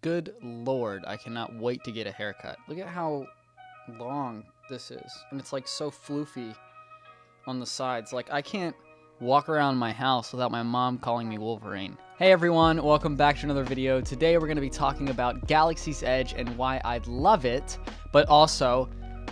Good Lord, I cannot wait to get a haircut. Look at how long this is. And it's like so floofy on the sides. Like I can't walk around my house without my mom calling me Wolverine. Hey everyone, welcome back to another video. Today we're going to be talking about Galaxy's Edge and why I'd love it, but also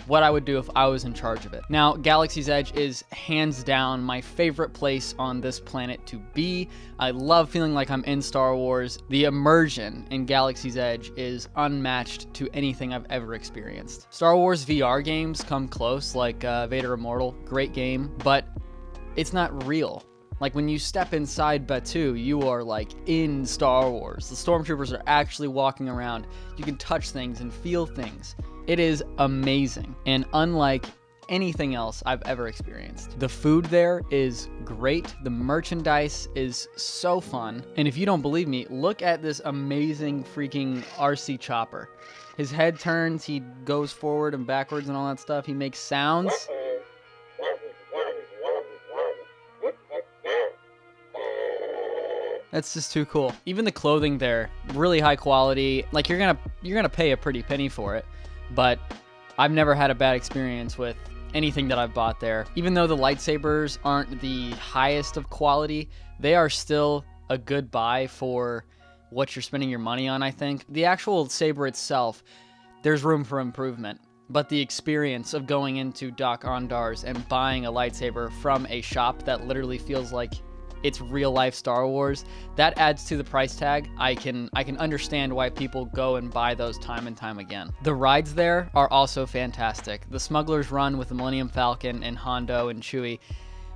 what I would do if I was in charge of it. Now, Galaxy's Edge is hands down my favorite place on this planet to be. I love feeling like I'm in Star Wars. The immersion in Galaxy's Edge is unmatched to anything I've ever experienced. Star Wars VR games come close, like Vader Immortal, great game, but it's not real. Like when you step inside Batuu, you are like in Star Wars. The stormtroopers are actually walking around. You can touch things and feel things. It is amazing and unlike anything else I've ever experienced. The food there is great. The merchandise is so fun. And if you don't believe me, look at this amazing freaking RC chopper. His head turns, he goes forward and backwards and all that stuff. He makes sounds. That's just too cool. Even the clothing there, really high quality. Like you're gonna pay a pretty penny for it, but I've never had a bad experience with anything that I've bought there. Even though the lightsabers aren't the highest of quality, they are still a good buy for what you're spending your money on, I think. The actual saber itself, there's room for improvement, but the experience of going into Doc Ondar's and buying a lightsaber from a shop that literally feels like it's real life Star Wars, that adds to the price tag. I can understand why people go and buy those time and time again. The rides there are also fantastic. The Smuggler's Run with the Millennium Falcon and Hondo and Chewie,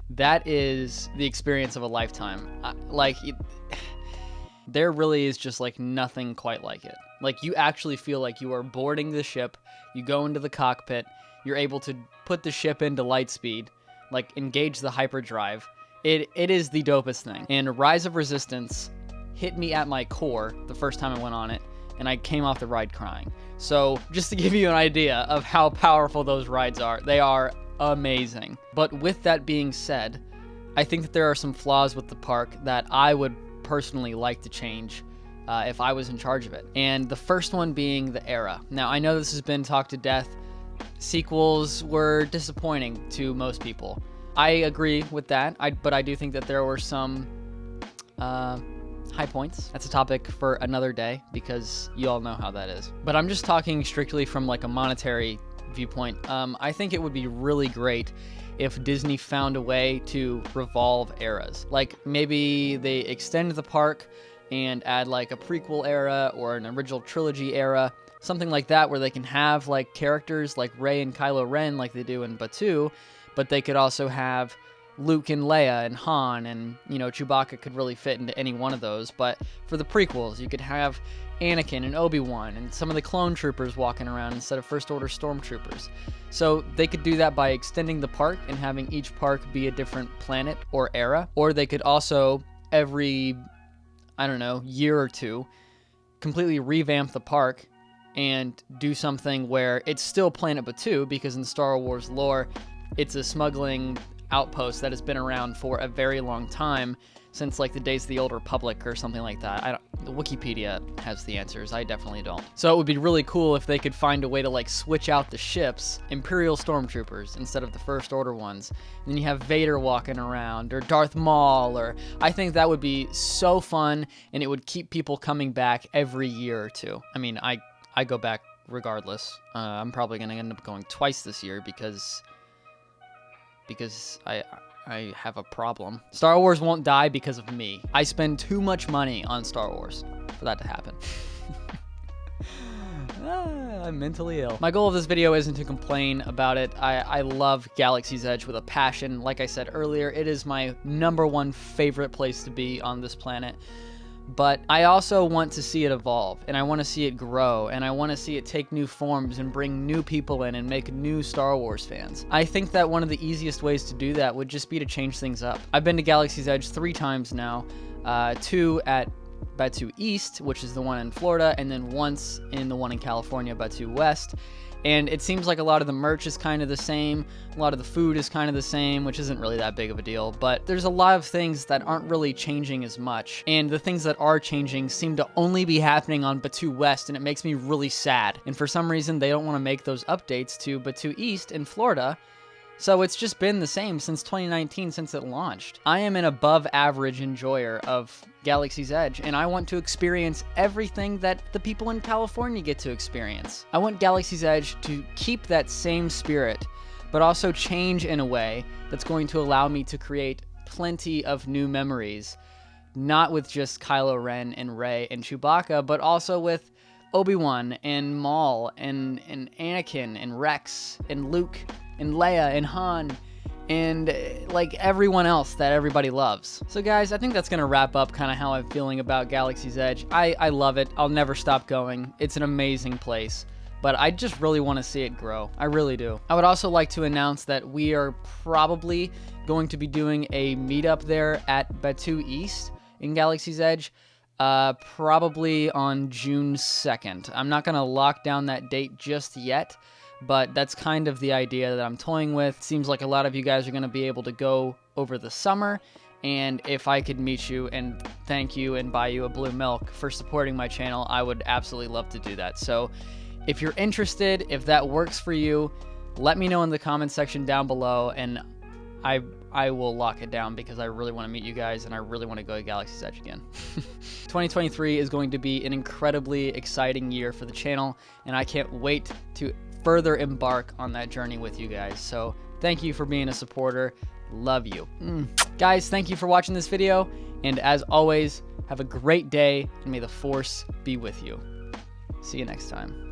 that is the experience of a lifetime. There really is just like nothing quite like it. Like you actually feel like you are boarding the ship, you go into the cockpit, you're able to put the ship into light speed, like engage the hyperdrive. It is the dopest thing. And Rise of Resistance hit me at my core the first time I went on it, and I came off the ride crying. So just to give you an idea of how powerful those rides are, they are amazing. But with that being said, I think that there are some flaws with the park that I would personally like to change if I was in charge of it. And the first one being the era. Now, I know this has been talked to death. Sequels were disappointing to most people. I agree with that, but I do think that there were some high points. That's a topic for another day because you all know how that is. But I'm just talking strictly from like a monetary viewpoint. I think it would be really great if Disney found a way to revolve eras. Like maybe they extend the park and add like a prequel era or an original trilogy era, something like that where they can have like characters like Rey and Kylo Ren like they do in Batuu, but they could also have Luke and Leia and Han, and, you know, Chewbacca could really fit into any one of those. But for the prequels, you could have Anakin and Obi-Wan and some of the clone troopers walking around instead of First Order stormtroopers. So they could do that by extending the park and having each park be a different planet or era. Or they could also, every, I don't know, year or two, completely revamp the park and do something where it's still Planet Batuu, because in Star Wars lore, it's a smuggling outpost that has been around for a very long time, since like the days of the Old Republic or something like that. Wikipedia has the answers. I definitely don't. So it would be really cool if they could find a way to like switch out the ships, Imperial stormtroopers instead of the First Order ones. And then you have Vader walking around, or Darth Maul, or I think that would be so fun, and it would keep people coming back every year or two. I mean, I go back regardless. I'm probably going to end up going twice this year because I have a problem. Star Wars won't die because of me. I spend too much money on Star Wars for that to happen. I'm mentally ill. My goal of this video isn't to complain about it. I love Galaxy's Edge with a passion. Like I said earlier, it is my #1 favorite place to be on this planet. But I also want to see it evolve, and I want to see it grow, and I want to see it take new forms and bring new people in and make new Star Wars fans. I think that one of the easiest ways to do that would just be to change things up. I've been to Galaxy's Edge 3 times now, 2 at Batu East, which is the one in Florida, and then once in the one in California, Batu West. And it seems like a lot of the merch is kind of the same, a lot of the food is kind of the same, which isn't really that big of a deal, but there's a lot of things that aren't really changing as much, and the things that are changing seem to only be happening on Batu West, and it makes me really sad. And for some reason, they don't want to make those updates to Batu East in Florida, so it's just been the same since 2019, since it launched. I am an above average enjoyer of Galaxy's Edge, and I want to experience everything that the people in California get to experience. I want Galaxy's Edge to keep that same spirit, but also change in a way that's going to allow me to create plenty of new memories, not with just Kylo Ren and Rey and Chewbacca, but also with Obi-Wan and Maul and Anakin and Rex and Luke and Leia and Han and like everyone else that everybody loves. So guys, I think that's gonna wrap up kind of how I'm feeling about Galaxy's Edge. I love it. I'll never stop going. It's an amazing place, but I just really want to see it grow. I really do. I would also like to announce that we are probably going to be doing a meetup there at Batu East in Galaxy's Edge, probably on June 2nd. I'm not gonna lock down that date just yet, but that's kind of the idea that I'm toying with. Seems like a lot of you guys are going to be able to go over the summer, and if I could meet you and thank you and buy you a blue milk for supporting my channel, I would absolutely love to do that. So if you're interested, if that works for you, let me know in the comment section down below, and I will lock it down because I really want to meet you guys and I really want to go to Galaxy's Edge again. 2023 is going to be an incredibly exciting year for the channel, and I can't wait to further embark on that journey with you guys. So thank you for being a supporter. Love you. Guys, thank you for watching this video, and as always, have a great day, and may the Force be with you. See you next time.